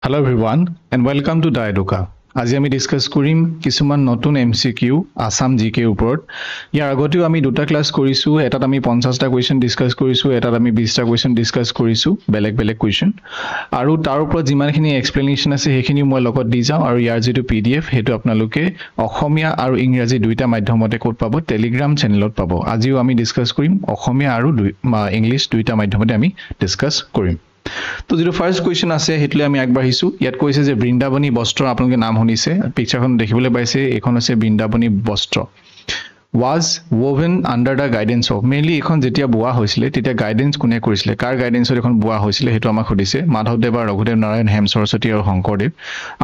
Hello everyone and welcome to Daidoka. আজি আমি discuss কৰিম কিছুমান নতুন এমসিকিউ আসাম জিকে ওপৰত। ইয়াৰ আগতেও আমি দুটা ক্লাস কৰিছো, এটাত আমি 50টা কোৱেশ্চন ডিসকাস কৰিছো, এটাত আমি 20টা কোৱেশ্চন ডিসকাস কৰিছো, বেলেগ বেলেগ কোৱেশ্চন। আৰু তাৰ ওপৰত যিমানখিনি এক্সপ্লেনেশন আছে সেইখিনি মই লগত দি যাওঁ আৰু ইয়াৰ যেটো পিডিএফ হেতু আপোনালোকে অসমীয়া আৰু ইংৰাজী দুইটা মাধ্যমতে ক'ত পাব, টেলিগ্ৰাম চেনেলত পাব। আজিও আমি ডিসকাস কৰিম অসমীয়া আৰু ইংলিশ দুইটা মাধ্যমতে আমি ডিসকাস কৰিম। তো যেটো ফাৰ্স্ট কোয়েশ্চন আছে হেতলে আমি আগবাঢ়িছো। ইয়াত কৈছে যে বৃন্দাবনী বস্ত্ৰ আপোনালোকে নাম শুনিছে, পিকচাৰখন দেখিবলৈ পাইছে, এখন আছে বৃন্দাবনী বস্ত্ৰ। was woven under the guidance of, mainly এখন যেতিয়া বোৱা হৈছিলে তেতিয়া গাইডেন্স কোনে কৰিছিলে, কাৰ গাইডেন্সত এখন বোৱা হৈছিলে হেতু আমাক সুধিছে, মাধৱদেৱ আৰু ৰঘুদেৱ নাৰায়ণ, হেম সৰস্বতী আৰু শংকৰদেৱ।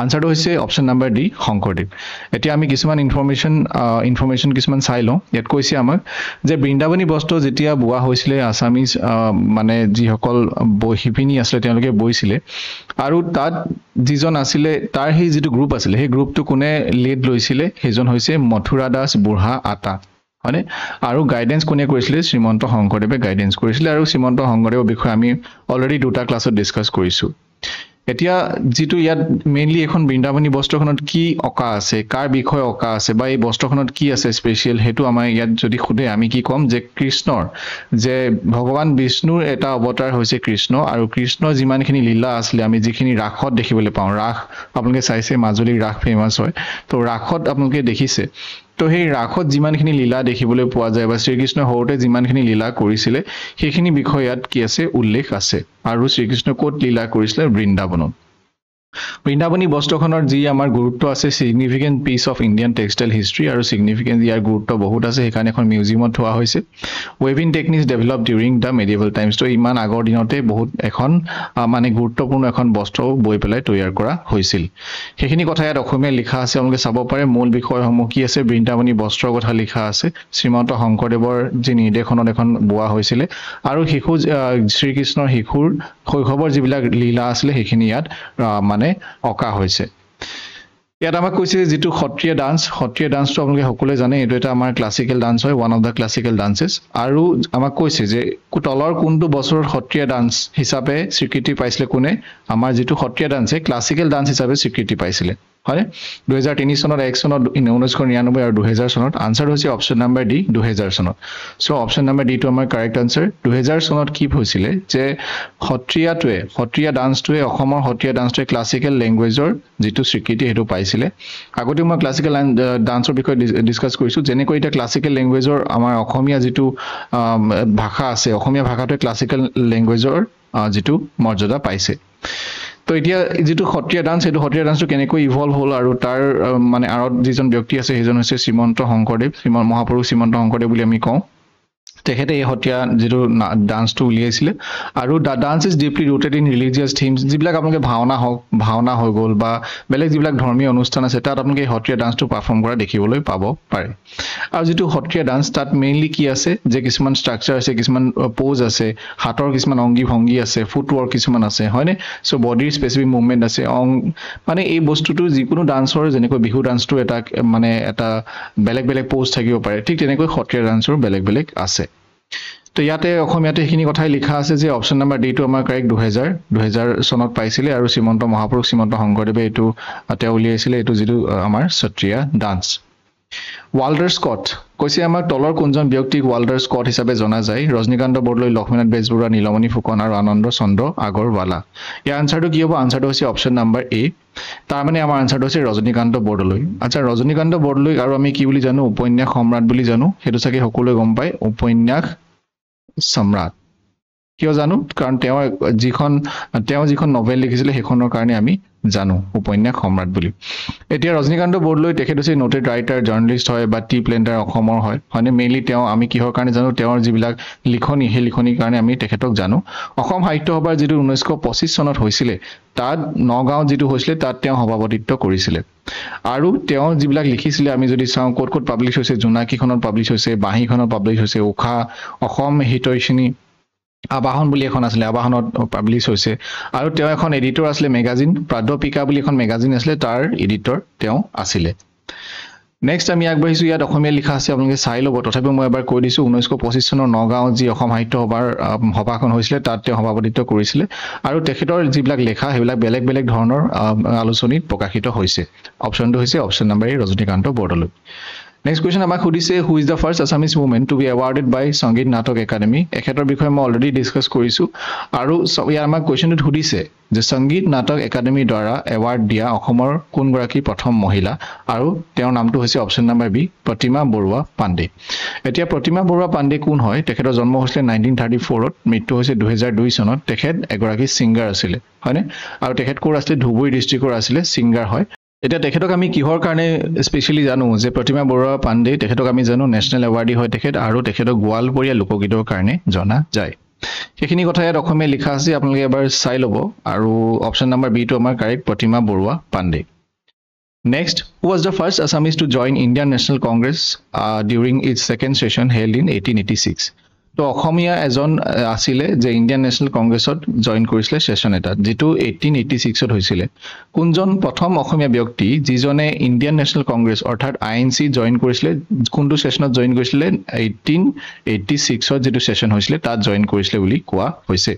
আনসাৰটো হৈছে অপচন নাম্বাৰ ডি, শংকৰদেৱ। এতিয়া আমি কিছুমান ইনফৰমেশন কিছুমান চাই লওঁ। ইয়াত কৈছে আমাক যে বৃন্দাবনী বস্ত্ৰ যেতিয়া বোৱা হৈছিলে আসামিজ মানে যিসকল শিপিনী আছিলে তেওঁলোকে বৈছিলে, আৰু তাত যিজন আছিলে তাৰ সেই যেটো গ্ৰুপ আছিলে সেই গ্ৰুপটো কোনে লিড লৈছিলে, সেইজন হৈছে মথুৰা দাস বুঢ়া আতা, হয়নে? আৰু গাইডেন্স কোনে কৰিছিলে, শ্ৰীমন্ত শংকৰদেৱে গাইডেন্স কৰিছিলে। আৰু শ্ৰীমন্ত শংকৰদেৱৰ বিষয়ে আমি অলৰেডি দুটা ক্লাছত ডিসকাস কৰিছো। এতিয়া যেটো ইয়াত মেইনলি এখন বৃন্দাবনী বস্ত্ৰখনত কি অকা আছে, কাৰ বিষয় অকা আছে, বা এই বস্ত্ৰখনত কি আছে স্পেশাল, হেতু আমাৰ ইয়াত যদি খুদে আমি কি কম যে কৃষ্ণৰ, যে ভগৱান বিষ্ণুৰ এটা অৱতাৰ হৈছে কৃষ্ণ, আৰু কৃষ্ণৰ যিমানখিনি লীলা আছিলে আমি যিখিনি ৰাসত দেখিবলৈ পাওঁ, ৰাস আপোনালোকে চাইছে, মাজুলীৰ ৰাস ফেমাস হয়, তো ৰাসত আপোনালোকে দেখিছে। তো সেই ৰাসত যিমানখিনি লীলা দেখিবলৈ পোৱা যায় বা শ্ৰীকৃষ্ণ সৰুতে যিমানখিনি লীলা কৰিছিলে সেইখিনি বিষয় ইয়াত কি আছে, উল্লেখ আছে। আৰু শ্ৰীকৃষ্ণ ক'ত লীলা কৰিছিলে, বৃন্দাবনত। বৃন্দাবনী বস্ত্ৰখনৰ যি আমাৰ গুৰুত্ব আছে, significant piece of Indian textile history, আৰু সিগনিফিকেন্ট ইয়াৰ গুৰুত্ব বহুত আছে, সেইকাৰণে এখন মিউজিয়ামত থোৱা হৈছে। ৱেভিং techniques develop during the medieval times, তো ইমান আগৰ দিনতে বহুত এখন মানে গুৰুত্বপূৰ্ণ এখন বস্ত্ৰ বৈ পেলাই তৈয়াৰ কৰা হৈছিল। সেইখিনি কথা ইয়াত অসমীয়া লিখা আছে, আপোনালোকে চাব পাৰে। মূল বিষয়সমূহ কি আছে, বৃন্দাবনী বস্ত্ৰৰ কথা লিখা আছে, শ্ৰীমন্ত শংকৰদেৱৰ যি নিৰ্দেশনত এখন বোৱা হৈছিলে, আৰু শিশু শ্ৰীকৃষ্ণৰ শিশুৰ শৈশৱৰ যিবিলাক লীলা আছিলে সেইখিনি ইয়াত মানে অকা হৈছে। ইয়াত আমাক কৈছে যেটো সত্ৰীয়া ডান্সটো আপোনালোকে সকলোৱে জানে, এইটো এটা আমাৰ ক্লাসিক্যাল ডান্স হয়, one of the classical dances. আৰু আমাক কৈছে যে তলৰ কোনটো বছৰত সত্ৰীয়া ডান্স হিচাপে স্বীকৃতি পাইছিলে, কোনে, আমাৰ যেটো সত্ৰীয়া ডান্সে ক্লাসিক্যাল ডান্স হিচাপে স্বীকৃতি পাইছিলে, হয়? 2003 চনত, 1 চনত, 1999 আৰু 2000 চনত। আনসাৰ হৈছে অপশন নাম্বাৰ ডি, 2000 চনত। সো অপশন নাম্বাৰ ডি টো আমাৰ কাৰেক্ট আনসাৰ। 2000 চনত কি হৈছিলে যে সত্ৰীয়া ডান্সটোৱে অসমৰ সত্ৰীয়া ডান্সটোৱে ক্লাসিক্যাল ল্যাঙ্গুৱেজৰ যেটো স্বীকৃতি হেতু পাইছিলে। আগতে মই ক্লাসিক্যাল ডান্সৰ বিষয়ে ডিসকাস কৰিছো, যেনেকৈ এটা ক্লাসিক্যাল ল্যাঙ্গুৱেজৰ আমাৰ অসমীয়া যেটো ভাষা আছে, অসমীয়া ভাষাটোৱে ক্লাসিক্যাল ল্যাঙ্গুৱেজৰ যেটো মৰ্যাদা পাইছে। তো এতিয়া যেটো সত্ৰীয়া ডান্স, হেতু সত্ৰীয়া ডান্সটো কেনেকৈ ইভলভ হ'ল, আৰু তাৰ মানে আৰত যিজন ব্যক্তি আছে সেইজন হৈছে শ্ৰীমন্ত শংকৰদেৱ, মহাপুৰুষ শ্ৰীমন্ত শংকৰদেৱ বুলি আমি কওঁ। তেখেতে এই সত্ৰীয়া যেটো ডান্সটো উলিয়াইছিলে। আৰু the dance is deeply rooted in religious themes, যিবিলাক আপোনালোকে ভাওনা হৈ গ'ল বা বেলেগ যিবিলাক ধৰ্মীয় অনুষ্ঠান আছে তাত আপোনালোকে এই সত্ৰীয়া ডান্সটো পাৰফৰ্ম কৰা দেখিবলৈ পাব পাৰে। আৰু যেটো সত্ৰীয়া ডান্স তাত মেইনলি কি আছে, যে কিছুমান ষ্ট্ৰাকচাৰ আছে, কিছুমান পোজ আছে, হাতৰ কিছুমান অংগী ভংগী আছে, ফুটৱৰ্ক কিছুমান আছে, হয়নে? সো বডিৰ স্পেচিফিক মুভমেন্ট আছে, মানে এই বস্তুটো যিকোনো ডান্সৰ, যেনেকৈ বিহু ডান্সটো এটা মানে এটা বেলেগ বেলেগ পোজ থাকিব পাৰে, ঠিক তেনেকৈ সত্ৰীয়া ডান্সৰ বেলেগ বেলেগ আছে। তো ইয়াতে অসমীয়াতে সেইখিনি কথাই লিখা আছে যে অপশন নাম্বাৰ ডি টো আমাৰ কাৰেক্ট। 2000 চনত পাইছিলে, আৰু শ্ৰীমন্ত মহাপুৰুষ শ্ৰীমন্ত শংকৰদেৱে এইটো তেওঁ উলিয়াইছিলে, এইটো যেটো আমাৰ সত্ৰীয়া ডান্স। ৱাল্টাৰ স্কট কৈছে আমাক তলৰ কোনজন ব্যক্তিক ৱাল্টাৰ স্কট হিচাপে জনা যায়, ৰজনীকান্ত বৰদলৈ, লক্ষ্মীনাথ বেজবৰুৱা, নীলমণি ফুকন আৰু আনন্দ চন্দ্ৰ আগৰৱালা। ইয়াৰ আনসাৰটো কি হ'ব, আনসাৰটো হৈছে অপশন নাম্বাৰ এ। তাৰ মানে আমাৰ আনসাৰটো হৈছে ৰজনীকান্ত বৰদলৈ। আচ্ছা, ৰজনীকান্ত বৰদলৈ আৰু আমি কি বুলি জানো, উপন্যাস সম্ৰাট বুলি জানো, হেতু চাগে সকলোৱে গম পায়, উপন্যাস সম্ৰাট। কিয় জানো, কাৰণ তেওঁ যিখন নভেল লিখিছিলে সেইখনৰ কাৰণে আমি জানো উপন্যাস সম্ৰাট বুলি। এতিয়া ৰজনীকান্ত বৰদলৈ তেখেত হৈছে নোটেড ৰাইটাৰ, জাৰ্নেলিষ্ট হয়, বা টি প্লেন্টাৰ অসমৰ হয়, হয়নে? মেইনলি তেওঁ আমি কিহৰ কাৰণে জানো, তেওঁৰ যিবিলাক লিখনি সেই লিখনিৰ কাৰণে আমি তেখেতক জানো। অসম সাহিত্য সভাৰ যেটো 1925 চনত হৈছিলে, তাত নগাঁও যেটো হৈছিলে তাত তেওঁ সভাপতিত্ব কৰিছিলে। আৰু তেওঁ যিবিলাক লিখিছিলে আমি যদি চাওঁ ক'ত ক'ত পাব্লিছ হৈছে, জোনাকীখনত পাব্লিছ হৈছে, বাঁহীখনত পাব্লিছ হৈছে, উষা অসম হিতৈষিণী আবাহন বুলি এখন আছিলে, আবাহনত পাব্লিছ হৈছে। আৰু তেওঁ এখন এডিটৰ আছিলে মেগাজিন, প্ৰাদ্যপিকা বুলি এখন মেগাজিন আছিলে, তাৰ এডিটৰ তেওঁ আছিলে। নেক্সট আমি আগবাঢ়িছো ইয়াত অসমীয়া লিখা আছে আপোনালোকে চাই ল'ব তথাপিও মই এবাৰ কৈ দিছোঁ 1925 চনৰ নগাঁও যি অসম সাহিত্য সভাৰ সভাখন হৈছিলে তাত তেওঁ সভাপতিত্ব কৰিছিলে আৰু তেখেতৰ যিবিলাক লেখা সেইবিলাক বেলেগ বেলেগ ধৰণৰ আলোচনীত প্ৰকাশিত হৈছে অপশ্যনটো হৈছে option number A Rajanikanta Bordoloi next question আমাক সুধিছে who is the first Assamese woman to be awarded by Sangeet Natak academy এখেতৰ বিষয়ে মই অলৰেডি ডিছকাছ কৰিছোঁ আৰু ইয়াৰ আমাক কুৱেশ্যনটোত সুধিছে যে সংগীত নাটক একাডেমীৰ দ্বাৰা এৱাৰ্ড দিয়া অসমৰ কোনগৰাকী প্ৰথম মহিলা আৰু তেওঁৰ নামটো হৈছে অপশ্যন নম্বৰ বি প্ৰতিমা বৰুৱা পাণ্ডে এতিয়া প্ৰতিমা বৰুৱা পাণ্ডে কোন হয় তেখেতৰ জন্ম হৈছিলে 1934ত মৃত্যু হৈছে 2002 চনত তেখেত এগৰাকী ছিংগাৰ আছিলে হয়নে আৰু তেখেত ক'ৰ আছিলে ধুবুৰী ডিষ্ট্ৰিক্টৰ আছিলে ছিংগাৰ হয় এতিয়া তেখেতক আমি কিহৰ কাৰণে স্পেশালি জানো যে প্ৰতিমা বৰুৱা পাণ্ডে তেখেতক আমি জানো নেশ্যনেল এৱাৰ্ডি হয় তেখেত আৰু তেখেতক গোৱালপৰীয়া লোকগীতৰ কাৰণে জনা যায় সেইখিনি কথা ইয়াত অসমীয়া লিখা আছে আপোনালোকে এবাৰ চাই ল'ব আৰু অপশ্যন নম্বৰ বি টো আমাৰ correct Pratima Barua Pandey next who was the first Assamese to join Indian National Congress during its second session held in 1886 তো অসমীয়া এজন আছিল যে ইণ্ডিয়ান নেশ্যনেল কংগ্ৰেছত জয়েন কৰিছিল সেশন এটা যেটো 1886 ত হৈছিল কোনজন প্ৰথম অসমীয়া ব্যক্তি যিজনে ইণ্ডিয়ান নেশ্যনেল কংগ্ৰেছ অৰ্থাৎ আইএনসি জয়েন কৰিছিল কোনটো সেশনত জয়েন কৰিছিল 1886 ত যেটো সেশন হৈছিল তাত জয়েন কৰিছিল বুলি কোৱা হৈছে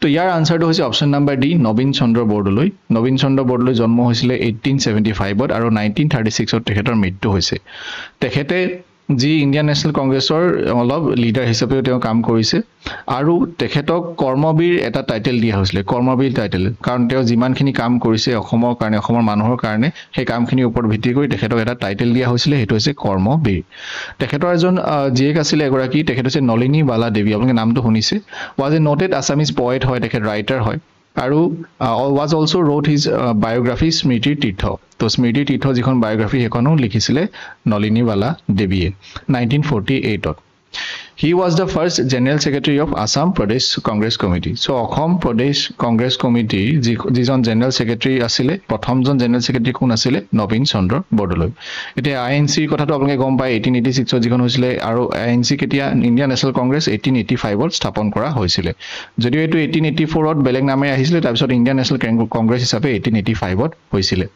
তো ইয়াৰ আনসাৰটো হৈছে অপশ্যন নম্বৰ ডি নবীন চন্দ্ৰ বৰদলৈ জন্ম হৈছিল 1875 ত আৰু 1936 ত তেখেতৰ মৃত্যু হৈছে তেখেতে যি ইণ্ডিয়ান নেশ্যনেল কংগ্ৰেছৰ অলপ লিডাৰ হিচাপেও তেওঁ কাম কৰিছে আৰু তেখেতক কৰ্মবীৰ এটা টাইটেল দিয়া হৈছিল কৰ্মবীৰ টাইটেল কাৰণ তেওঁ যিমানখিনি কাম কৰিছে অসমৰ কাৰণে অসমৰ মানুহৰ কাৰণে সেই কামখিনিৰ ওপৰত ভিত্তি কৰি তেখেতক এটা টাইটেল দিয়া হৈছিল হেতু হৈছে কৰ্মবীৰ তেখেতৰ এজন জিএক আছিল এগৰাকী তেখেত হৈছে নলিনী বালা দেৱী আপোনালোকে নামটো শুনিছে was a noted Assamese poet হয় তেখেত ৰাইটাৰ হয় আৰু was also wrote his biography স্মৃতি তীৰ্থ তো স্মৃতি তীৰ্থ যিখন বায়োগ্ৰাফি হেখনো লিখিছিলে নলিনী বালা দেৱীয়ে 1948 ত He was the first General Secretary of Assam Pradesh Congress Committee. So, Assam Pradesh Congress Committee, যিজন General Secretary আছিলে, প্ৰথমজন General Secretary কোন আছিলে? নবীন চন্দ্ৰ বৰদলৈ। এতিয়া INC কথাটো আপোনালোকে গম পায় 1886 ত যিখন হৈছিলে আৰু INC কেতিয়া ইণ্ডিয়ান নেশ্যনেল কংগ্ৰেছ 1885 ত স্থাপন কৰা হৈছিলে। যদিও এইটো 1884 ত বেলেগ নামে আহিছিলে তাৰপিছত ইণ্ডিয়ান নেশ্যনেল কংগ্ৰেছ হিচাপে 1885 ত হৈছিলে।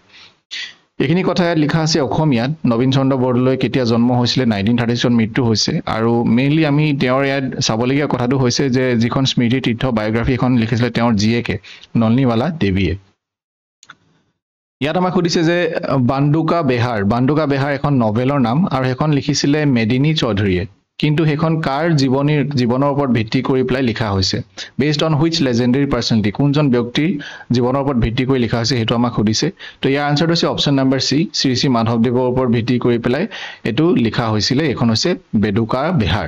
এইখিনি কথা ইয়াত লিখা আছে অসমীয়াত নবীন চন্দ্ৰ বৰদলৈ কেতিয়া জন্ম হৈছিলে 1936 ত মৃত্যু হৈছে আৰু মেইনলি আমি তেওঁৰ ইয়াত চাবলগীয়া কথাটো হৈছে যে যিখন স্মৃতি তীৰ্থ বায়োগ্ৰাফি এখন লিখিছিলে তেওঁৰ জিএকে নলিনীবালা দেৱীয়ে ইয়াত আমাক সুধিছে যে বান্দুকা বেহাৰ এখন নভেলৰ নাম আৰু এখন লিখিছিলে মেদিনী চৌধুৰীয়ে কিন্তু হেখন কাৰ জীৱনৰ ওপৰত ভিত্তি কৰি প্লাই লিখা হৈছে বেসড অন হুইচ লেজেন্ডাৰী পাৰ্সনালিটি কোনজন ব্যক্তিৰ জীৱনৰ ওপৰত ভিত্তি কৰি লিখা হৈছে হেতু আমাক সুধিছে তো ইয়াৰ আনসাৰটো হৈছে অপশ্যন নম্বৰ সি শ্ৰী মাধৱদেৱৰ ওপৰত ভিত্তি কৰি প্লাই এটো লিখা হৈছিলে এখন হৈছে বেদুকা বেহাৰ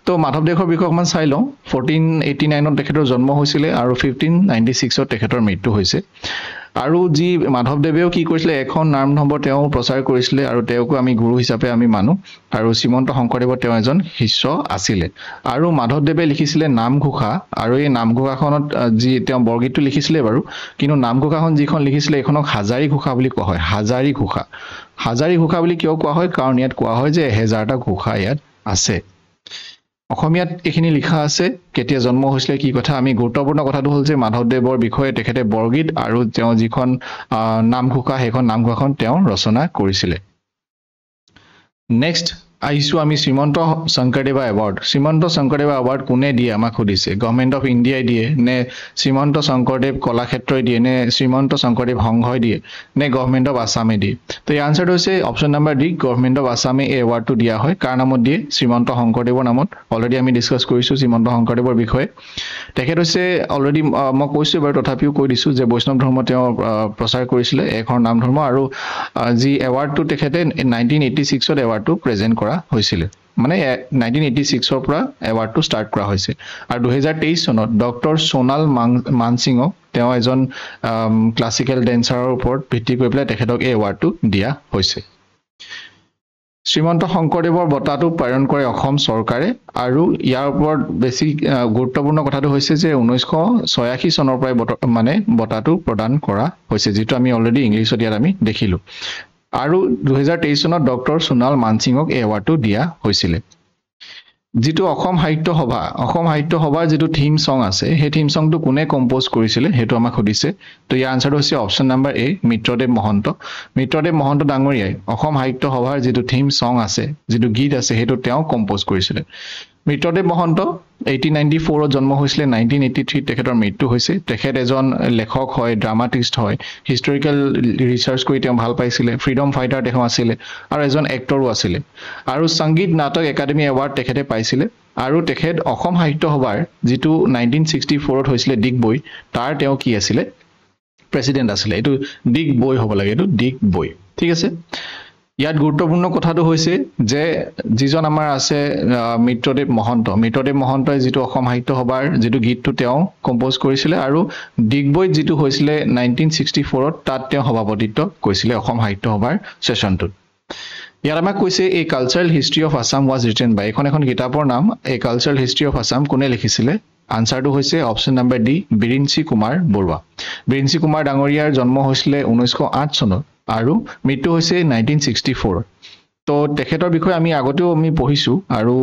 তো মাধৱদেৱৰ বিষয়ে অকমান চাই লওঁ 1489 ত তেখেতৰ জন্ম হৈছিলে আৰু 1596 ত তেখেতৰ মৃত্যু হৈছে আৰু যি মাধৱদেৱেও কি কৰিছিলে এখন নাম নম্বৰ তেওঁ প্ৰচাৰ কৰিছিলে আৰু তেওঁকো আমি গুৰু হিচাপে আমি মানো আৰু শ্ৰীমন্ত শংকৰদেৱৰ তেওঁ এজন শিষ্য আছিল আৰু মাধৱদেৱে লিখিছিলে নামঘোষা আৰু এই নামঘোষাখনত যি তেওঁ বৰগীতটো লিখিছিলে বাৰু কিন্তু নামঘোষাখন যিখন লিখিছিলে এখনক হাজাৰী ঘোষা বুলি কোৱা হয় হাজাৰী ঘোষা বুলি কিয় কোৱা হয় কাৰণ ইয়াত কোৱা হয় যে 1000টা ঘোষা ইয়াত আছে অসমীয়াত এখিনি লিখা আছে কেতিয়া জন্ম হৈছিলে কি কথা আমি গুৰুত্বপূৰ্ণ কথাটো হ'ল যে মাধৱদেৱৰ বিষয়ে তেখেতে বৰগীত আৰু তেওঁ যিখন নামঘোষা হেখন নামঘোষাখন তেওঁ ৰচনা কৰিছিলে নেক্সট আহিছো আমি শ্ৰীমন্ত শংকৰদেৱা এৱাৰ্ড কোনে দিয়ে আমাক সুধিছে গভৰ্নমেন্ট অফ ইণ্ডিয়াই দিয়ে নে শ্ৰীমন্ত শংকৰদেৱ কলাক্ষেত্ৰই দিয়ে নে শ্ৰীমন্ত শংকৰদেৱ সংঘই দিয়ে নে গভৰ্নমেন্ট অফ আসামে দিয়ে তো এই আনসাৰটো হৈছে option number D government of আসামে এই এৱাৰ্ডটো দিয়া হয় কাৰ নামত দিয়ে শ্ৰীমন্ত শংকৰদেৱৰ নামত অলৰেডি আমি ডিসকাস কৰিছো শ্ৰীমন্ত শংকৰদেৱৰ বিষয়ে তেখেত হৈছে অলৰেডি মই কৈছো বাৰু তথাপিও কৈ দিছো যে বৈষ্ণৱ ধৰ্ম তেওঁ প্ৰচাৰ কৰিছিলে এখন নাম ধৰ্ম আৰু যি এৱাৰ্ডটো তেখেতে 1986 ত এৱাৰ্ডটো প্ৰেজেন্ট কৰা হৈছিল মানে 1986 ৰ পৰা এৱাৰ্ডটো ষ্টাৰ্ট কৰা হৈছে আৰু 2023 চনত ডক্টৰ সোনাল মানসিংক তেওঁ এজন ক্লাসিক্যাল ড্যান্সাৰৰ ওপৰত ভিত্তি কৰি পেলাই তেখেতক এই এৱাৰ্ডটো দিয়া হৈছে শ্ৰীমন্ত শংকৰদেৱৰ বঁটাটো প্ৰেৰণ কৰে অসম চৰকাৰে আৰু ইয়াৰ ওপৰত বেছি গুৰুত্বপূৰ্ণ কথাটো হৈছে যে 1986 চনৰ পৰা মানে বঁটাটো প্ৰদান কৰা হৈছে যেটো আমি অলৰেডি ইংলিছত ইয়াত আমি দেখিলো আৰু 2023 চনত ডক্টৰ সোনাল মানসিংক এই এৱাৰ্ডটো দিয়া হৈছিল যেটো অসম সাহিত্য সভাৰ যেটো থিম সং আছে সেই থিম সংটো কোনে কম্পোজ কৰিছিলে হেতু আমাক খুদিছে তো ইয়াৰ আনসাৰটো হৈছে অপচন নাম্বাৰ এ মিত্ৰদেৱ মহন্ত ডাঙৰীয়াই অসম সাহিত্য সভাৰ যেটো থিম সং আছে যেটো গীত আছে হেতু তেওঁ কম্পোজ কৰিছিলে মিত্ৰদেৱ মহন্ত 1894 ত জন্ম হৈছিলে 1983 তেখেতৰ মৃত্যু হৈছে তেখেত এজন লেখক হয় ড্ৰামাটিষ্ট হয় হিষ্টৰিকেল ৰিচাৰ্চ কৰি তেওঁ ভাল পাইছিলে ফ্ৰীডম ফাইটাৰ তেওঁ আছিল আৰু এজন এক্টৰো আছিল আৰু সংগীত নাটক একাডেমি এৱাৰ্ড তেখেতে পাইছিলে আৰু তেখেত অসম সাহিত্য সভাৰ যেটো 1964 ত হৈছিলে ডিগবৈ তাৰ তেওঁ কি আছিল প্ৰেসিডেন্ট আছিল এটো ডিগবৈ হ'ব লাগে এটো ডিগবৈ ঠিক আছে ইয়াত গুৰুত্বপূৰ্ণ কথাটো হৈছে যে যিজন আমাৰ আছে মিত্ৰদেৱ মহন্তই যেটো অসম সাহিত্য সভাৰ যেটো গীতটো তেওঁ কম্পোজ কৰিছিলে আৰু ডিগবৈ যেটো হৈছিলে 1964 ত তাত তেওঁ সভাপতিত্ব কৰিছিলে অসম সাহিত্য সভাৰ সেশনটোত ইয়াত আমাক কৈছে এই cultural history of Assam was written by এখন কিতাপৰ নাম এই কালচাৰেল হিষ্ট্ৰী অফ আসাম কোনে লিখিছিলে আনসাৰটো হৈছে অপচন নাম্বাৰ ডি বিৰিঞ্চি কুমাৰ বৰুৱা বিৰিঞ্চি কুমাৰ ডাঙৰীয়াৰ জন্ম হৈছিলে 1908 চনত আৰু মৃত্যু হৈছে 1964 তো তেখেতৰ বিষয়ে আমি আগতেও আমি পঢ়িছো আৰু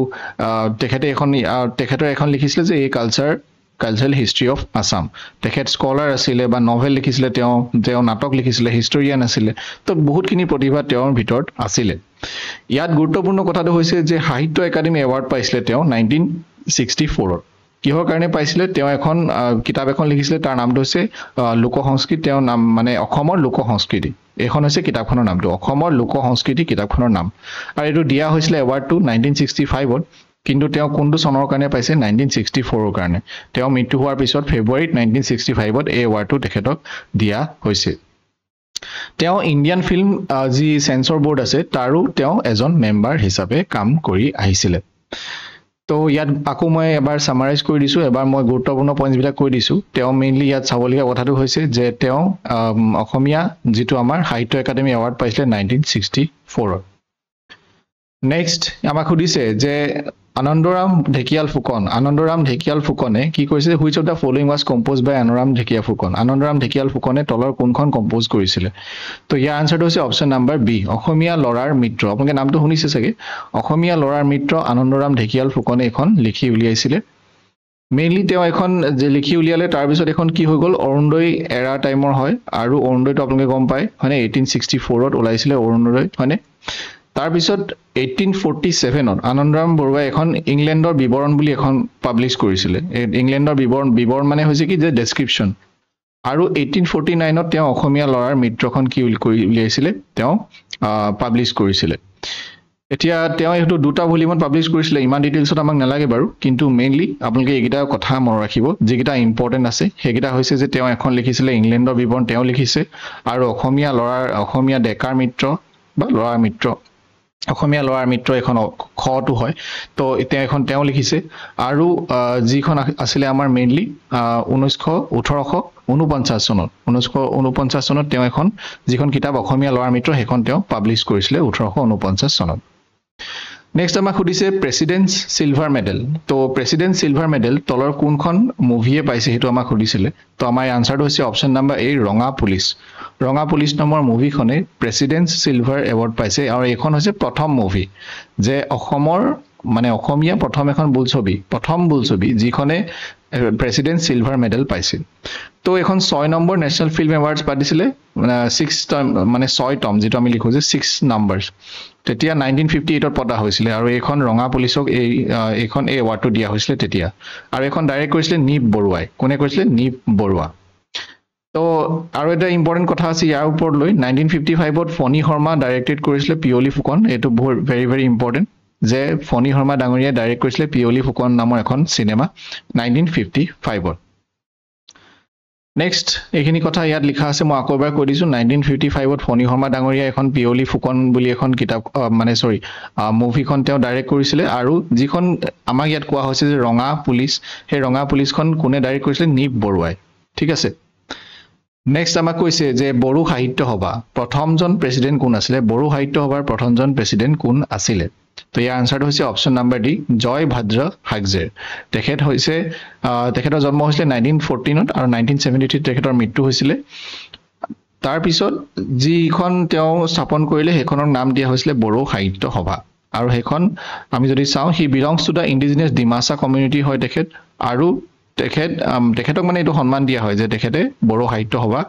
তেখেতৰ এখন লিখিছিলে যে এই কালচাৰেল হিষ্ট্ৰী অফ আসাম তেখেত স্কলাৰ আছিল বা নভেল লিখিছিলে তেওঁ নাটক লিখিছিলে হিষ্টৰিয়ান আছিল তো বহুতখিনি প্ৰতিভা তেওঁৰ ভিতৰত আছিল ইয়াত গুৰুত্বপূৰ্ণ কথাটো হৈছে যে সাহিত্য একাডেমি এৱাৰ্ড পাইছিলে তেওঁ 1964 ত কিহৰ কাৰণে পাইছিলে তেওঁ এখন কিতাপ এখন লিখিছিলে তাৰ নামটো হৈছে লোক সংস্কৃতি তেওঁৰ নাম মানে অসমৰ লোক সংস্কৃতি এখন হৈছে কিতাপখনৰ নামটো অসমৰ লোক সংস্কৃতি কিতাপখনৰ নাম আৰু এটো দিয়া হৈছিল এৱাৰ্ডটো 1965 ত কিন্তু তেওঁ কোনটো চনৰ কাৰণে পাইছে 1964 ৰ কাৰণে তেওঁ মৃত্যু হোৱাৰ পিছত ফেব্ৰুৱাৰীত 1965 ত এই এৱাৰ্ডটো তেখেতক দিয়া হৈছে তেওঁ ইণ্ডিয়ান ফিল্ম যি সেন্সৰ বোৰ্ড আছে তাৰো তেওঁ এজন মেম্বাৰ হিচাপে কাম কৰি আহিছিল তো ইয়াত আকৌ মই এবাৰ সামাৰাইজ কৰি দিছো এবাৰ মই গুৰুত্বপূৰ্ণ পইণ্টছ বিলাক কৈ দিছো তেওঁ মেইনলি ইয়াত চাবলগীয়া কথাটো হৈছে যে তেওঁ অসমীয়া যেটো আমাৰ সাহিত্য একাডেমি এৱাৰ্ড পাইছিলে 1964 ত নেক্সট আমাক খুদিছে যে আনন্দৰাম ঢেকিয়াল ফুকনে কি কৈছে which of the following was composed by Anandaram Dhekial ফুকনে তলৰ কোনখন কম্পোজ কৰিছিলে তো ইয়াৰ আনসাৰটো হৈছে অপচন নাম্বাৰ বি অসমীয়া লৰাৰ মিত্ৰ আপোনালোকে নামটো শুনিছে চাগে অসমীয়া লৰাৰ মিত্ৰ আনন্দৰাম ঢেকিয়াল ফুকনে এখন লিখি উলিয়াইছিলে মেইনলি তেওঁ এখন যে লিখি উলিয়ালে তাৰ পিছত এখন কি হৈ গল অৰুণোদয় এৰা টাইমৰ হয় আৰু অৰুণোদয়টো আপোনালোকে গম পায় মানে 1864 ত ওলাইছিলে অৰুণোদয় মানে তাৰ পিছত 1847 ত আনন্দৰাম বৰুৱাই এখন ইংলেণ্ডৰ বিৱৰণ বুলি এখন পাবলিশ কৰিছিলে ইংলেণ্ডৰ বিৱৰণ মানে হৈছে কি যে ডেসক্ৰিপচন আৰু 1849 ত তেওঁ অসমীয়া লৰাৰ মিত্ৰখন কি উলিয়াইছিলে তেওঁ পাবলিশ কৰিছিলে এতিয়া তেওঁ এটো দুটা ভলিউমত পাবলিশ কৰিছিলে ইমান ডিটেইলছত আমাক নালাগে বাৰু কিন্তু মেইনলি আপোনালোকে এইকেইটা কথা মনত ৰাখিব যেকেইটা ইম্পৰ্টেন্ট আছে সেইকেইটা হৈছে যে তেওঁ এখন লিখিছিলে ইংলেণ্ডৰ বিৱৰণ তেওঁ লিখিছে আৰু অসমীয়া ডেকাৰ মিত্ৰ বা লৰাৰ মিত্ৰ অসমীয়া লৰাৰ মিত্ৰ এখন খটো হয় তো এতিয়া এখন তেওঁ লিখিছে আৰু যিখন আছিল আমাৰ মেইনলি 1849 চনত তেওঁ এখন যিখন কিতাপ অসমীয়া লৰাৰ মিত্ৰ সেইখন তেওঁ পাবলিশ কৰিছিলে 1849 চনত নেক্সট আমাক খুদিছে প্ৰেসিডেন্টস সিলভাৰ মেডেল তো প্ৰেসিডেন্ট সিলভাৰ মেডেল তলৰ কোনখন মুভিয়ে পাইছে হেতু আমাক খুদিছিলে তো আমাৰ আনসাৰটো হৈছে অপচন নাম্বাৰ এ ৰঙা পুলিচ নামৰ মুভিখনে প্ৰেসিডেন্টস সিলভাৰ এৱাৰ্ড পাইছে আৰু এইখন হৈছে প্ৰথম মুভি যে অসমৰ মানে অসমীয়া প্ৰথম এখন বোলছবি যিখনে প্ৰেসিডেন্ট সিলভাৰ মেডেল পাইছিল তো এখন 6 নম্বৰ নেশনাল ফিল্ম এৱাৰ্ডছ পাতিছিলে 6 টাইম মানে 6 টম যেটো আমি লিখো যে 6 নাম্বাৰছ তেতিয়া 1958 ত পতা হৈছিলে আৰু এইখন ৰঙা পুলিচক এইখন এই এৱাৰ্ডটো দিয়া হৈছিলে তেতিয়া আৰু এইখন ডাইৰেক্ট কৰিছিলে নীপ বৰুৱাই কোনে কৰিছিলে নীপ বৰুৱা তো আৰু এটা ইম্পৰ্টেন্ট কথা আছে ইয়াৰ ওপৰত লৈ 1955 ত ফণী শৰ্মা ডাইৰেক্টেড কৰিছিলে পিয়লি ফুকন এটো ভেৰি ভেৰি ইম্পৰ্টেন্ট যে ফণী শৰ্মা ডাঙৰীয়া ডাইৰেক্ট কৰিছিলে পিয়লি ফুকন নামৰ এখন সিনেমা 1955 ত নেক্সট এইখিনি কথা ইয়াত লিখা আছে মই আকৌ এবাৰ কৈ দিছো 1955 ত ফণী শৰ্মা ডাঙৰীয়া এখন পিয়লি ফুকন বুলি এখন কিতাপ মানে সৰি মুভিখন তেওঁ ডাইৰেক্ট কৰিছিলে আৰু যিখন আমাক ইয়াত কোৱা হৈছে যে ৰঙা পুলিচ সেই ৰঙা পুলিচখন কোনে ডাইৰেক্ট কৰিছিলে নীপ বৰুৱাই ঠিক আছে নেক্সট আমাক কৈছে যে বড়ো সাহিত্য সভা প্ৰথমজন প্ৰেসিডেন্ট কোন আছিল বড়ো সাহিত্য সভাৰ প্ৰথমজন প্ৰেসিডেন্ট কোন আছিল তো ইয়াৰ আনসাৰটো হৈছে অপচন নাম্বাৰ ডি জয় ভাদ্ৰ হাগজেৰ তেখেতৰ জন্ম হৈছিল 1914 ত আৰু 1973 তেখেতৰ মৃত্যু হৈছিল তাৰ পিছত যিখন তেওঁ স্থাপন কৰিলে সেইখনৰ নাম দিয়া হৈছিল বড়ো সাহিত্য সভা আৰু হেখন আমি যদি চাওঁ হি belongs to the indigenous Dimasa community হয় তেখেত আৰু তেখেতক মানে এইটো সন্মান দিয়া হয় যে তেখেতে বড়ো সাহিত্য সভা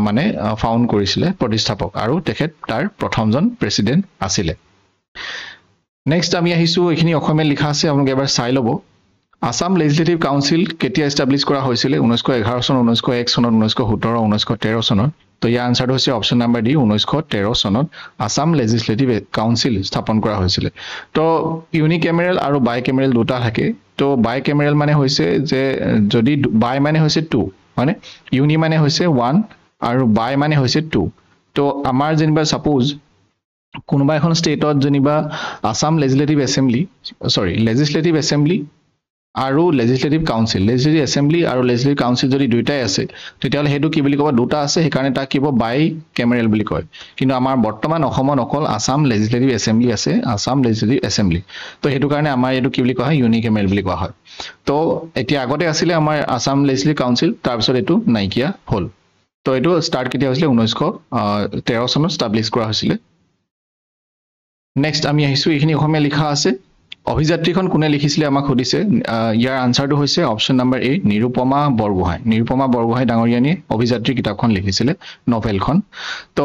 মানে ফাউণ্ড কৰিছিলে প্ৰতিষ্ঠাপক আৰু তেখেত তাৰ প্ৰথমজন প্ৰেসিডেন্ট আছিলে নেক্সট আমি আহিছো এখিনি অসমে লিখা আছে আপোনালোকে এবাৰ চাই ল'ব আসাম লেজিসলেটিভ কাউন্সিল কেতিয়া এস্টাব্লিশ কৰা হৈছিল 1911 চন 1901 চনত 1917 1913 চনত তো ইয়াৰ আনসাৰটো হৈছে অপচন নাম্বাৰ ডি 1913 চনত আসাম লেজিসলেটিভ কাউন্সিল স্থাপন কৰা হৈছিল তো ইউনিকেমেৰেল আৰু বাইকেমেৰেল দুটা থাকে তো বাইকেমেৰেল মানে হৈছে যে যদি বাই মানে হৈছে 2 মানে ইউনি মানে হৈছে 1 আৰু বাই মানে হৈছে 2 তো আমাৰ যেনিবা সাপোজ কোনোবা এখন ষ্টেটত যেনিবা আসাম লেজিসলেটিভ এছেম্বলি আৰু লেজিসলেটিভ কাউন্সিল লেজিসলেটিভ এছেম্বলি আৰু লেজিসলেটিভ কাউন্সিল যদি দুইটাই আছে তেতিয়াহলে হেতু কি বুলি কবা দুটা আছে সেইকাৰণে তাক কিব বাই কেমেৰেল বুলি কয় কিন্তু আমাৰ বৰ্তমান অসমত অকল আসাম লেজিসলেটিভ এছেম্বলি আছে আসাম লেজিসলেটিভ এছেম্বলি তো হেতু কাৰণে আমাৰ এটো কি বুলি কোৱা হয় ইউনিকেমেৰেল বুলি কোৱা হয় তো এতিয়া আগতে আছিল আমাৰ আসাম লেজিসলেটিভ কাউন্সিল তাৰ পিছত এটো নাইকিয়া হল তো এটো ষ্টাৰ্ট কেতিয়া হৈছিল 1913 চনত এস্টাব্লিশ কৰা হৈছিল নেক্সট আমি আহিছো এখিনি অসমে লিখা আছে অভিযাত্ৰীখন কোনে লিখিছিলে আমাক সুধিছে ইয়াৰ আনসাৰটো হৈছে অপচন নাম্বাৰ এ নিৰুপমা বৰগোহাঁই ডাঙৰীয়ানী অভিযাত্ৰী কিতাপখন লিখিছিলে নভেলখন তো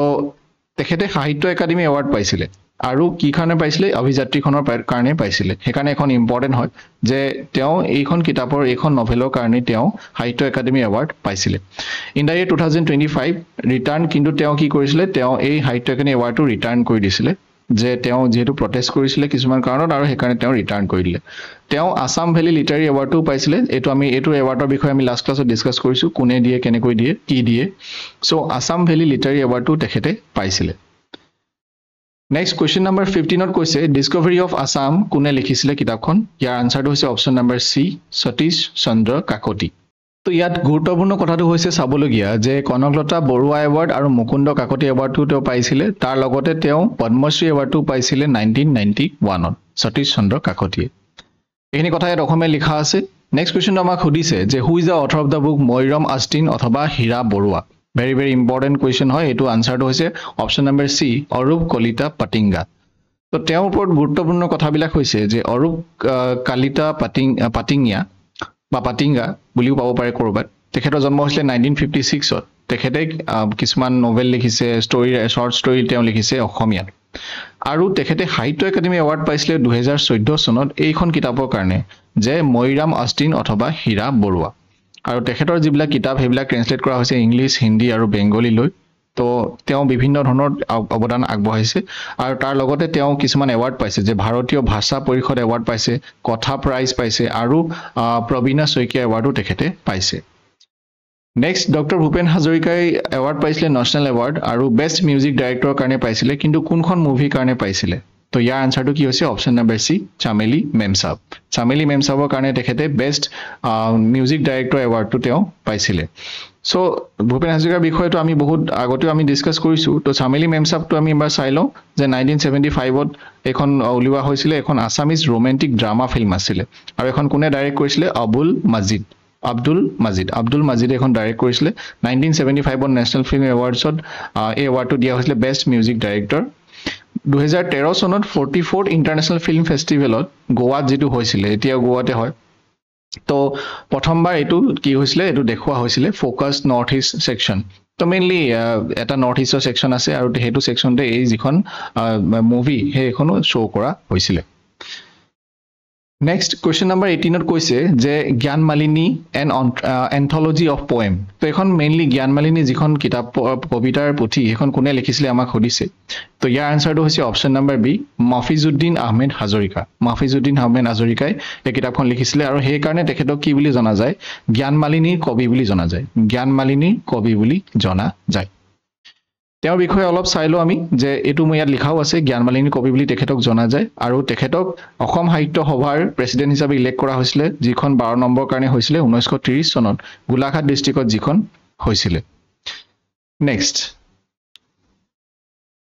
তেখেতে সাহিত্য একাডেমী এৱাৰ্ড পাইছিলে আৰু কি কাৰণে পাইছিলে অভিযাত্ৰীখনৰ কাৰণে পাইছিলে সেইকাৰণে এখন ইম্পৰ্টেন্ট হয় যে তেওঁ এইখন কিতাপৰ এইখন নভেলৰ কাৰণে তেওঁ সাহিত্য একাডেমী এৱাৰ্ড পাইছিলে ইন দা ইয়েৰ 2025 ৰিটাৰ্ণ কিন্তু তেওঁ কি কৰিছিলে তেওঁ এই সাহিত্য একাডেমী এৱাৰ্ডটো ৰিটাৰ্ণ কৰি দিছিলে যে তেওঁ যেহেতু প্ৰটেষ্ট কৰিছিলে কিছুমান কাৰণত আৰু সেইকাৰণে তেওঁ ৰিটাৰ্ণ কৰি দিলে তেওঁ আসাম ভেলি লিটাৰী এৱাৰ্ডটো পাইছিলে এইটো এৱাৰ্ডৰ বিষয়ে আমি লাষ্ট ক্লাছত ডিসকাস কৰিছো কোনে দিয়ে কেনেকৈ দিয়ে কি দিয়ে সো আসাম ভেলি লিটাৰী এৱাৰ্ডটো তেখেতে পাইছিলে নেক্সট কোৱেশ্চন নাম্বাৰ 15ত কৈছে ডিসকভাৰী অফ আসাম কোনে লিখিছিলে কিতাপখন ইয়াৰ আনসাৰটো হৈছে অপচন নাম্বাৰ সি সতীশ চন্দ্ৰ কাকতি তো ইয়াত গুৰুত্বপূৰ্ণ কথাটো হৈছে চাবলগীয়া যে কনকলতা বৰুৱা এৱাৰ্ড আৰু মুকুন্দ কাকতি এৱাৰ্ডটো তেওঁ পাইছিলে তাৰ লগতে তেওঁ পদ্মশ্ৰী এৱাৰ্ডটো পাইছিলে 1991ত সতীশ চন্দ্ৰ কাকতিয়ে এইখিনি কথা ইয়াত অসমে লিখা আছে নেক্সট কোৱেশ্চন আমাক সুধিছে যে who is the author of the book ময়ৰম আষ্টিন অথবা Hira Barua very very important question হয় এটো আনসাৰটো হৈছে option number C Arup Kalita পাটিংগা তো তেওঁৰ ওপৰত গুৰুত্বপূৰ্ণ কথাবিলাক হৈছে যে অৰূপ কলিতা পাটিংগা বা পাটিংগা বুলিও পাব পাৰে কৰবাত তেখেতৰ জন্ম হৈছিল 1956ত তেখেতে কিছুমান নভেল লিখিছে শৰ্ট ষ্টৰী তেওঁ লিখিছে অসমীয়াত আৰু তেখেতে সাহিত্য একাডেমী এৱাৰ্ড পাইছিলে 2014 চনত এইখন কিতাপৰ কাৰণে যে ময়ৰাম আষ্টিন অথবা হীৰা বৰুৱা আৰু তেখেতৰ যিবিলাক কিতাপ হেবিলাক ট্ৰান্সলেট কৰা হৈছে ইংলিছ হিন্দী আৰু বেংগলী লৈ তো তেওঁ বিভিন্ন ধৰণৰ অৱদান আগবঢ়াইছে আৰু তাৰ লগতে তেওঁ কিছুমান এৱাৰ্ড পাইছে যে ভাৰতীয় ভাষা পৰিষদ এৱাৰ্ড পাইছে কথা প্ৰাইজ পাইছে আৰু প্ৰবীণা শইকীয়া এৱাৰ্ডো তেখেতে পাইছে নেক্সট ডক্টৰ ভূপেন হাজৰিকাই এৱাৰ্ড পাইছিলে নেশ্যনেল এৱাৰ্ড আৰু বেষ্ট মিউজিক ডাইৰেক্টৰৰ কাৰণে পাইছিলে কিন্তু কোনখন মুভিৰ কাৰণে পাইছিলে তো ইয়াৰ আনসাৰটো কি হৈছে অপচন নাম্বাৰ সি চামেলি মেমসাবৰ কাৰণে তেখেতে বেষ্ট মিউজিক ডাইৰেক্টৰ এৱাৰ্ডটো তেওঁ পাইছিলে সো ভূপেন হাজৰিকাৰ বিষয়টো আমি বহুত আগতেও আমি ডিসকাস কৰিছো তো চামেলি মেমসাবটো আমি এবাৰ চাই লওঁ যে 1975ত এখন উলিওৱা হৈছিল এখন আসামিজ ৰোমান্টিক ড্ৰামা ফিল্ম আছিল আৰু এখন কোনে ডাইৰেক্ট কৰিছিলে আব্দুল মাজিদ এখন ডাইৰেক্ট কৰিছিলে 1975ত নেশ্যনেল ফিল্ম এৱাৰ্ডছত এই এৱাৰ্ডটো দিয়া হৈছিল বেষ্ট মিউজিক ডাইৰেক্টৰ 2013 চনত 44th ইন্টাৰনেশ্যনেল ফিল্ম ফেষ্টিভেলত গোৱাত যেটো হৈছিল এতিয়া গোৱাতে হয় তো প্ৰথমবাৰ এটো কি হৈছিল এটো দেখুৱা হৈছিল ফোকাস নৰ্থ ইষ্ট সেকশন তো মেইনলি এটা নৰ্থ ইষ্টৰ সেকশন আছে আৰু হেতু সেকশনতে এই যিখন মুভি হেখনো শো কৰা হৈছিল নেক্সট কোৱেশ্চন নাম্বাৰ 18ত কৈছে যে জ্ঞান মালিনী এন এন্থোলজি অফ পোয়েম তো এখন মেইনলি জ্ঞান মালিনী যিখন কিতাপ কবিতাৰ পুথি এখন কোনে লিখিছিলে আমাক সুধিছে তো ইয়াৰ আনসাৰটো হৈছে অপচন নাম্বাৰ বি মাফিজউদ্দিন আহমেদ হাজৰিকাই এই কিতাপখন লিখিছিলে আৰু সেই কাৰণে তেখেতক কি বুলি জনা যায় জ্ঞান মালিনীৰ কবি বুলি জনা যায় তেওঁৰ বিষয়ে অলপ চাইলো আমি যে এটো মই ইয়াত লিখাও আছে জ্ঞান মালিনী কবি বুলি তেখেতক জনা যায় আৰু তেখেতক অসম সাহিত্য সভাৰ প্ৰেসিডেন্ট হিচাপে ইলেক্ট কৰা হৈছিল যিখন 12 নম্বৰ কাৰণে হৈছিল 1930 চনত গোলাঘাট ডিস্ট্ৰিক্টত যিখন হৈছিল নেক্সট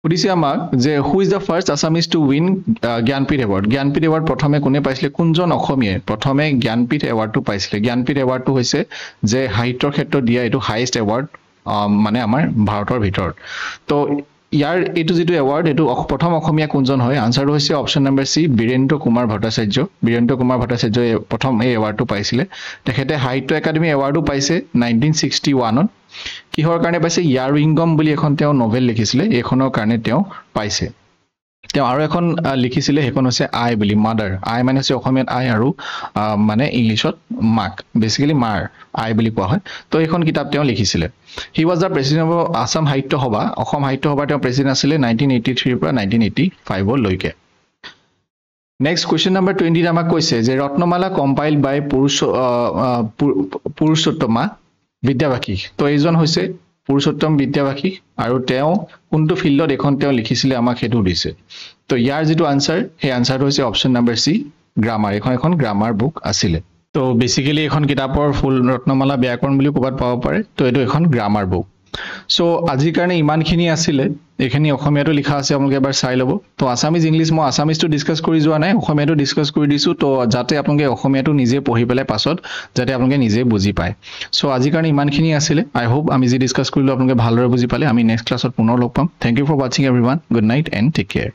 সুধিছে আমাক যে who is da first Assamese to win Jnanpith award প্ৰথমে কোনে পাইছিলে কোনজন অসমীয়াই প্ৰথমে জ্ঞানপীঠ এৱাৰ্ডটো পাইছিলে জ্ঞানপীঠ এৱাৰ্ডটো হৈছে যে সাহিত্যৰ ক্ষেত্ৰত দিয়া এটো হাইয়েষ্ট এৱাৰ্ড মানে আমাৰ ভাৰতৰ ভিতৰত তো ইয়াৰ এইটো যেটো এৱাৰ্ড এটো প্ৰথম অসমীয়া কোনজন হয় আনসাৰ হৈছে অপচন নম্বৰ সি বীৰেন্দ্ৰ কুমাৰ ভট্টাচাৰ্য বীৰেন্দ্ৰ কুমাৰ ভট্টাচাৰ্য প্ৰথম এই এৱাৰ্ডটো পাইছিলে তেখেতে সাহিত্য একাডেমি এৱাৰ্ডো পাইছে 1961 ত কিহৰ কাৰণে পাইছে ইয়াৰউইংগম বুলি এখন তেওঁ নভেল লিখিছিলে এইখনৰ কাৰণে তেওঁ পাইছে তেওঁ আৰু এখন লিখিছিলে হেখন হৈছে আই বুলি মাদাৰ আই মানে হৈছে অসমীয়াত আই আৰু মানে ইংলিছত মাক বেসিক্যালি মাৰ আই বুলি কোৱা হয় তো এইখন কিতাপ তেওঁ লিখিছিলে হি ওয়াজ দা প্ৰেসিডেন্ট অফ আসাম সাহিত্য সভা অসম সাহিত্য সভাৰ তেওঁ প্ৰেসিডেন্ট আছিলে 1983 পৰা 1985 লৈকে নেক্সট কোৱেশ্চন নম্বৰ 20 আমাক কৈছে যে ৰত্নমালা কম্পাইলড বাই পুৰুষোত্তমা বিদ্যাবাসী তো এইজন হৈছে পুৰুষোত্তম বিদ্যাবাসী আৰু তেওঁ কোনটো ফিল্ডত এখন তেওঁ লিখিছিলে আমাক হেতু দিছে তো ইয়াৰ যেটো আনসাৰ হে আনসাৰটো হৈছে অপচন নম্বৰ সি গ্ৰামাৰ এখন গ্ৰামাৰ বুক আছিল তো বেসিক্যালি এখন কিতাপৰ ফুল ৰত্নমালা ব্যাকৰণ বুলি ক'বাত পাব পাৰে তো এটো এখন গ্ৰামাৰ বুক সো আজিৰ কাৰণে ইমানখিনি আছিল এখিনি অসমীয়াটো লিখা আছে আপোনালোকে এবাৰ চাই ল'ব তো আসামিজ ইংলিশ মই আসামিজটো ডিসকাস কৰি যোৱা নাই অসমীয়াটো ডিসকাস কৰি দিছো তো যাতে আপোনালোকে অসমীয়াটো নিজে পঢ়ি পেলাই পাছত যাতে আপোনালোকে নিজে বুজি পায় সো আজিৰ কাৰণে ইমানখিনি আছিল আই হোপ আমি যি ডিসকাস কৰিলো আপোনালোকে ভালদৰে বুজি পালে আমি নেক্সট ক্লাছত পুনৰ লগ পাম thank you for watching everyone good night and take care